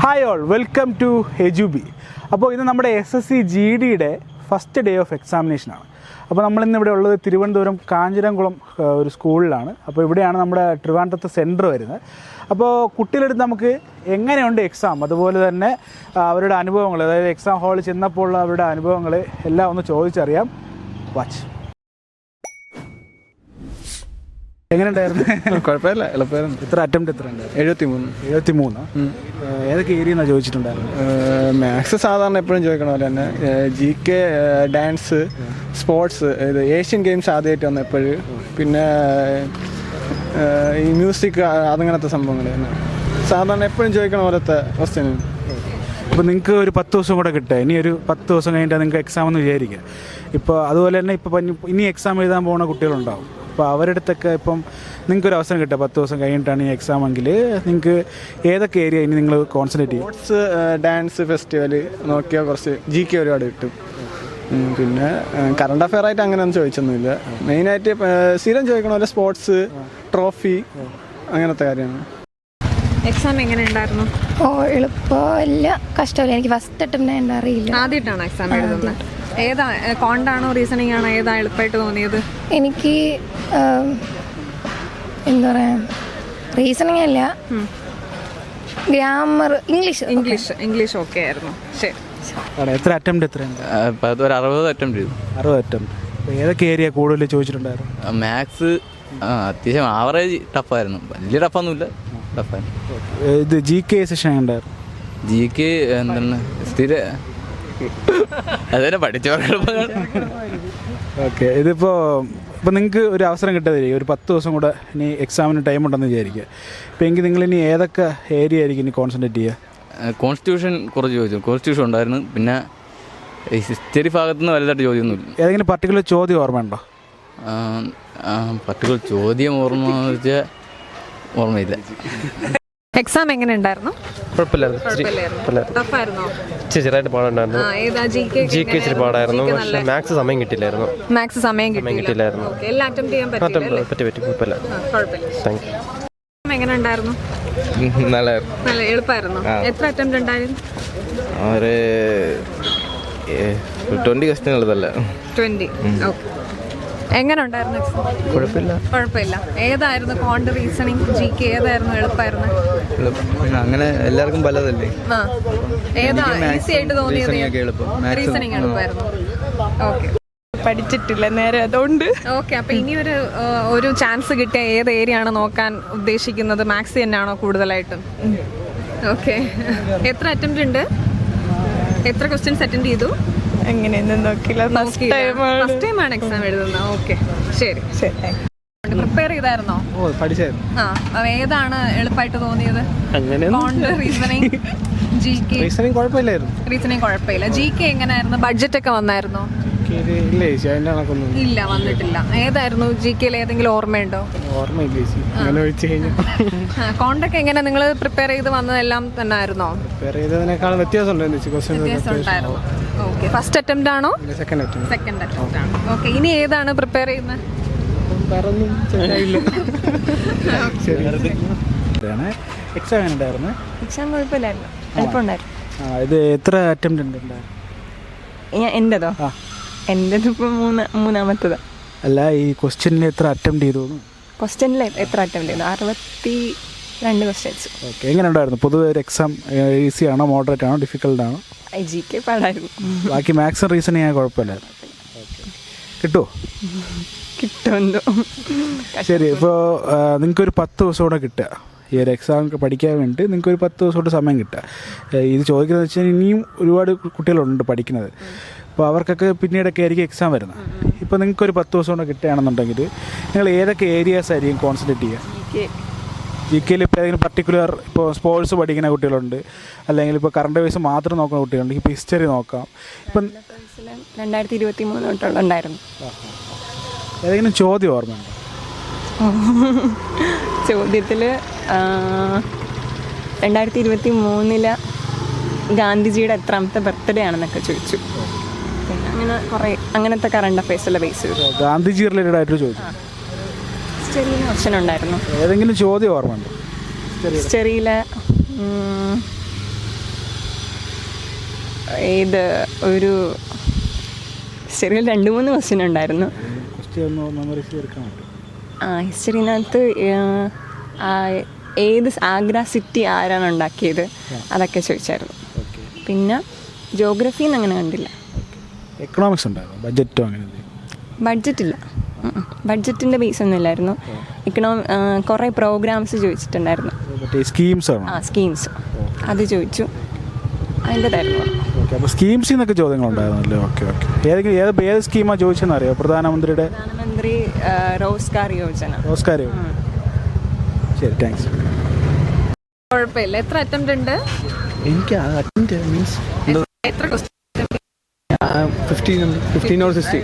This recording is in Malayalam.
ഹായ് ഓൾ, വെൽക്കം ടു എജുബി. അപ്പോൾ ഇന്ന് നമ്മുടെ SSC GDയുടെ ഫസ്റ്റ് ഡേ ഓഫ് എക്സാമിനേഷനാണ്. അപ്പോൾ നമ്മളിന്ന് ഇവിടെ ഉള്ളത് തിരുവനന്തപുരം കാഞ്ഞിരംകുളം ഒരു സ്കൂളിലാണ്. അപ്പോൾ ഇവിടെയാണ് നമ്മുടെ ട്രിവാൻഡ്രത്ത് സെൻറ്റർ വരുന്നത്. അപ്പോൾ കുട്ടികളെടുത്ത് നമുക്ക് എങ്ങനെയുണ്ട് എക്സാം, അതുപോലെ തന്നെ അവരുടെ അനുഭവങ്ങൾ, അതായത് എക്സാം ഹാളിൽ ചെന്നപ്പോൾ അവരുടെ അനുഭവങ്ങൾ എല്ലാം ഒന്ന് ചോദിച്ചറിയാം. വാച്ച്. എങ്ങനെയുണ്ടായിരുന്നു? കുഴപ്പമില്ല, എളുപ്പമായിരുന്നു. എത്ര അറ്റംപ്റ്റ് എത്ര ഉണ്ട്? 73. ഏതൊക്കെ ഏരിയ എന്നാണ് ചോദിച്ചിട്ടുണ്ടായിരുന്നു? മാത്സ് സാധാരണ എപ്പോഴും ചോദിക്കണ പോലെ തന്നെ, GK, ഡാൻസ്, സ്പോർട്സ്, ഇത് ഏഷ്യൻ ഗെയിംസ് ആദ്യമായിട്ട് വന്ന എപ്പോഴും, പിന്നെ ഈ മ്യൂസിക്, അതങ്ങനത്തെ സംഭവങ്ങൾ തന്നെ സാധാരണ എപ്പോഴും ചോദിക്കണ പോലത്തെ ക്വസ്റ്റ്യൻ. ഇപ്പോൾ നിങ്ങൾക്ക് ഒരു 10 ദിവസം കൂടെ കിട്ടുക, ഇനി ഒരു 10 ദിവസം കഴിഞ്ഞിട്ട് നിങ്ങൾക്ക് എക്സാം എന്ന് വിചാരിക്കുക. ഇപ്പോൾ അതുപോലെ തന്നെ ഇപ്പോൾ ഇനി എക്സാം എഴുതാൻ പോകുന്ന കുട്ടികളുണ്ടാവും. അപ്പോൾ അവരുടെ അടുത്തൊക്കെ ഇപ്പം നിങ്ങൾക്കൊരു അവസരം കിട്ടുക, 10 ദിവസം കഴിഞ്ഞിട്ടാണ് ഈ എക്സാം എങ്കിൽ നിങ്ങൾക്ക് ഏതൊക്കെ ഏരിയ ഇനി നിങ്ങൾ കോൺസെൻട്രേറ്റ് ചെയ്യും? സ്പോർട്സ്, ഡാൻസ്, ഫെസ്റ്റിവൽ നോക്കിയാൽ കുറച്ച് GK ഒരുപാട് കിട്ടും. പിന്നെ കറണ്ട് അഫെയർ ആയിട്ട് അങ്ങനെയൊന്നും ചോദിച്ചൊന്നുമില്ല. മെയിനായിട്ട് സ്ഥിരം ചോദിക്കണ പോലെ സ്പോർട്സ്, ട്രോഫി, അങ്ങനത്തെ കാര്യമാണ്. എക്സാം എങ്ങനെ ഉണ്ടായിരുന്നു? എളുപ്പമില്ല, കഷ്ടമില്ല. എനിക്ക് ഫസ്റ്റ് അറ്റംപ്റ്റ് അറിയില്ല. ആദ്യമായിട്ടാണ് എക്സാം എഴുതുന്നത്. ഏതാ കോണ്ടാണോ റീസണിംഗ് ആണോ, ഏതാ എളുപ്പമായിട്ട് തോന്നിയത്? എനിക്ക് എന്താ പറയാ, റീസണിങ് അല്ല, ഗ്രാമർ, ഇംഗ്ലീഷ് ഓക്കെ ആയിരുന്നു. ശരി, എത്ര അറ്റംപ്റ്റ് എത്രയുണ്ട്? ഒരു 60 അറ്റംപ്റ്റ് ചെയ്തു. 60 അറ്റംപ്റ്റ്. ഏതൊക്കെ ഏരിയ കൂടുതൽ ചോദിച്ചിട്ടുണ്ടായിരുന്നു? മാത്സ് അത്യാവശ്യം ആവറേജ് ടഫായിരുന്നു, വലിയ ടഫൊന്നുമില്ല, ടഫായിരുന്നു. ഇത് GK സെഷൻ ഉണ്ടായിരുന്നു? GK എന്താണ് സ്ഥിര അതന്നെ പഠിച്ചവർക്ക്. ഓക്കെ. ഇതിപ്പോൾ നിങ്ങൾക്ക് ഒരു അവസരം കിട്ടാതിരിക്കും, ഒരു 10 ദിവസം കൂടെ ഇനി എക്സാമിന് ടൈം ഉണ്ടെന്ന് വിചാരിക്കുക. ഇപ്പോൾ എങ്കിൽ നിങ്ങൾ ഇനി ഏതൊക്കെ ഏരിയ ആയിരിക്കും ഇനി കോൺസെൻട്രേറ്റ് ചെയ്യുക? കോൺസ്റ്റിറ്റ്യൂഷൻ കുറച്ച് ചോദിച്ചു. കോൺസ്റ്റിറ്റ്യൂഷൻ ഉണ്ടായിരുന്നു. പിന്നെ ഹിസ്റ്ററി ഭാഗത്തു നിന്ന് വലുതായിട്ട് ചോദ്യമൊന്നുമില്ല. ഏതെങ്കിലും പർട്ടിക്കുലർ ചോദ്യം ഓർമ്മയുണ്ടോ? പർട്ടിക്കുലർ ചോദ്യം ഓർമ്മ വെച്ചാൽ ഓർമ്മയില്ല. എക്സാം എങ്ങനെ ഉണ്ടായിരുന്നു? ചെറുതായിട്ട് പാടുണ്ടായിരുന്നു. GK ഇച്ചിരി പാടായിരുന്നു, പക്ഷേ മാത്സ് സമയം കിട്ടില്ലായിരുന്നു. എല്ലാ അറ്റംപ്റ്റ് ചെയ്യാൻ കുഴപ്പമില്ല. Thank you. എങ്ങനെ ഉണ്ടായിരുന്നു? നല്ല എളുപ്പമായിരുന്നു. എത്ര അറ്റംപ്റ്റ് ഉണ്ടായിരുന്നു? ഒരു 20 ക്വസ്റ്റ്യൻ എഴുതല്ല. 20. ഓക്കെ. എങ്ങനെ ഉണ്ടായിരുന്നു എക്സാം? കുഴപ്പമില്ല. ഏതായിരുന്നു കോണ്ട്, റീസണിങ്, GK ഏതായിരുന്നു എളുപ്പമായിരുന്നു? അങ്ങനെ എല്ലാവർക്കും പലതല്ലേ. ഏതാ ഈസി ആയിട്ട് തോന്നിയത്? റീസണിങ് എളുപ്പമായിരുന്നു. ഓക്കെ. പഠിച്ചിട്ടില്ല നേരെ, അതുകൊണ്ട്. ഓക്കെ. അപ്പൊ ഇനി ഒരു ചാൻസ് കിട്ടിയ ഏത് ഏരിയ ആണ് നോക്കാൻ ഉദ്ദേശിക്കുന്നത്? മാത്സ് തന്നെയാണോ കൂടുതലായിട്ടും? ഓക്കെ. എത്ര അറ്റംപ്റ്റ് ഉണ്ട്? എത്ര ക്വസ്റ്റ്യൻസ് അറ്റൻഡ് ചെയ്തു? എങ്ങനെയൊന്നും നോക്കില്ല, ഫസ്റ്റ് ടൈമാണ് എക്സാം എഴുതുന്നത്. ഓക്കെ, ശരി. പ്രിപ്പയർ ചെയ്തായിരുന്നോ? ഏതാണ് എളുപ്പമായിട്ട് തോന്നിയത്? Reasoning, GK? റീസണിങ് കുഴപ്പമില്ലായിരുന്നു. റീസണിങ് കുഴപ്പമില്ല. GK എങ്ങനെയായിരുന്നു? ബഡ്ജറ്റ് ഒക്കെ വന്നായിരുന്നോ? ഇല്ല, വന്നിട്ടില്ല. ഏതായിരുന്നു GK ഏതെങ്കിലും ഓർമ്മയുണ്ടോ? കോണ്ടൊക്കെ എങ്ങനെ നിങ്ങൾ പ്രിപ്പയർ ചെയ്ത് വന്നതെല്ലാം തന്നെ ആയിരുന്നോ? വ്യത്യാസം ഉണ്ടായിരുന്നു. ഓക്കെ. ഫസ്റ്റ് അറ്റംപ്റ്റ് ആണോ? സെക്കൻഡ് അറ്റംപ്റ്റ് ആണ്. ഓക്കെ. ഇനി ഏതാണ് പ്രിപ്പയർ ചെയ്യുന്നത്? എക്സാം ഉണ്ടായിരുന്നു? എക്സാം കുഴപ്പമില്ലായിരുന്നു, എളുപ്പമുണ്ടായിരുന്നു. ഇത് എത്ര അറ്റംപ്റ്റ് ഉണ്ട്? എൻ്റെതോ? എൻ്റെത് ഇപ്പോൾ മൂന്നാമത്തതാ. അല്ല, ഈ ക്വസ്റ്റ്യനിൽ എത്ര അറ്റംപ്റ്റ് ചെയ്തു? ക്വസ്റ്റ്യനിൽ എത്ര അറ്റംപ്റ്റ് ചെയ്തു? 62 ക്വസ്റ്റ്യൻസ്. ഓക്കെ. എങ്ങനെ ഉണ്ടായിരുന്നു പൊതുവെ ഒരു എക്സാം? ഈസി ആണോ, മോഡറേറ്റ് ആണോ, ഡിഫിക്കൽട്ട് ആണോ? GK പാടായിരുന്നു. ബാക്കി മാത്സും റീസണിങ് ചെയ്യാൻ കുഴപ്പമില്ലായിരുന്നു. കിട്ടുമോ? കിട്ടുമല്ലോ. ശരി. ഇപ്പോൾ നിങ്ങൾക്കൊരു 10 ദിവസം കൂടെ കിട്ടുക ഈ ഒരു എക്സാം പഠിക്കാൻ വേണ്ടി. നിങ്ങൾക്കൊരു 10 ദിവസം കൊണ്ട് സമയം കിട്ടുക. ഇത് ചോദിക്കുന്നത് വെച്ചാൽ ഇനിയും ഒരുപാട് കുട്ടികളുണ്ട് പഠിക്കുന്നത്. അപ്പോൾ അവർക്കൊക്കെ പിന്നീടൊക്കെ ആയിരിക്കും എക്സാം വരുന്നത്. ഇപ്പോൾ നിങ്ങൾക്കൊരു 10 ദിവസം കൊണ്ട് കിട്ടുകയാണെന്നുണ്ടെങ്കിൽ നിങ്ങൾ ഏതൊക്കെ ഏരിയാസ് ആയിരിക്കും കോൺസെൻട്രേറ്റ് ചെയ്യുക? GKയിൽ ഇപ്പോൾ ഏതെങ്കിലും പർട്ടിക്കുലർ, ഇപ്പോൾ സ്പോർട്സ് പഠിക്കുന്ന കുട്ടികളുണ്ട്, അല്ലെങ്കിൽ ഇപ്പോൾ കറണ്ട് അഫെയർസ് മാത്രം നോക്കുന്ന കുട്ടികളുണ്ട്, ഇപ്പോൾ ഹിസ്റ്ററി നോക്കാം. ഇപ്പം 2023 തൊട്ടുള്ള ഉണ്ടായിരുന്നു. ഏതെങ്കിലും ചോദ്യം ഓർമ്മയുണ്ടോ? ചോദ്യത്തിൽ 2023 ഗാന്ധിജിയുടെ എത്രാമത്തെ ബർത്ത്ഡേ ആണെന്നൊക്കെ ചോദിച്ചു. പിന്നെ അങ്ങനെ കുറേ അങ്ങനത്തെ കറണ്ട് അഫെയർസുള്ള ബേസ് ചെയ്തു. ഗാന്ധിജി റിലേറ്റഡ് ആയിട്ട് ചോദിച്ചു. ഹിസ്റ്ററിയിൽ ക്വസ്റ്റ്യൻ ഉണ്ടായിരുന്നു. ഏതെങ്കിലും ചോദ്യം ഓർമ്മയുണ്ടോ? ഹിസ്റ്ററിയിൽ ഏത് ഒരു ഹിസ്റ്ററിയിൽ 2-3 ക്വസ്റ്റ്യൻ ഉണ്ടായിരുന്നു. മെമ്മറൈസ് ചെയ്തെടുക്കാൻ പറ്റും. ഹിസ്റ്ററിനകത്ത് ഏത് ആഗ്ര സിറ്റി ആരാണ് ഉണ്ടാക്കിയത് അതൊക്കെ ചോദിച്ചായിരുന്നു. പിന്നെ ജോഗ്രഫിന്ന് അങ്ങനെ കണ്ടില്ല. എക്കണോമിക്സ് ഉണ്ടായിരുന്നു, ബഡ്ജറ്റോ അങ്ങനെ ബഡ്ജറ്റില്ല, ബഡ്ജറ്റിൻ്റെ ബേസ് ഒന്നും ഇല്ലായിരുന്നു. കുറേ പ്രോഗ്രാംസ് ചോദിച്ചിട്ടുണ്ടായിരുന്നു. സ്കീംസ് ആണ്. സ്കീംസ് അത് ചോദിച്ചു, അതിൻ്റെതായിരുന്നു. ഓക്കെ, അപ്പോൾ സ്കീംസിൽ നിന്നൊക്കെ ചോദ്യങ്ങളുണ്ടായിരുന്നല്ലോ. ഓക്കെ ഓക്കെ, ഏത് സ്കീമാണ് ചോദിച്ചതെന്ന് അറിയോ? പ്രധാനമന്ത്രിയുടെ റോസ്ഗാർ യോജന. റോസ്ഗാർ യോജന. ശരി, താങ്ക്സ്. കുഴപ്പമില്ല. എത്ര അറ്റംപ്റ്റ് ഉണ്ട്? എനിക്ക് അറ്റൻഡ് മീൻസ് എത്ര ക്വസ്റ്റ്യൻ? 15 or 16.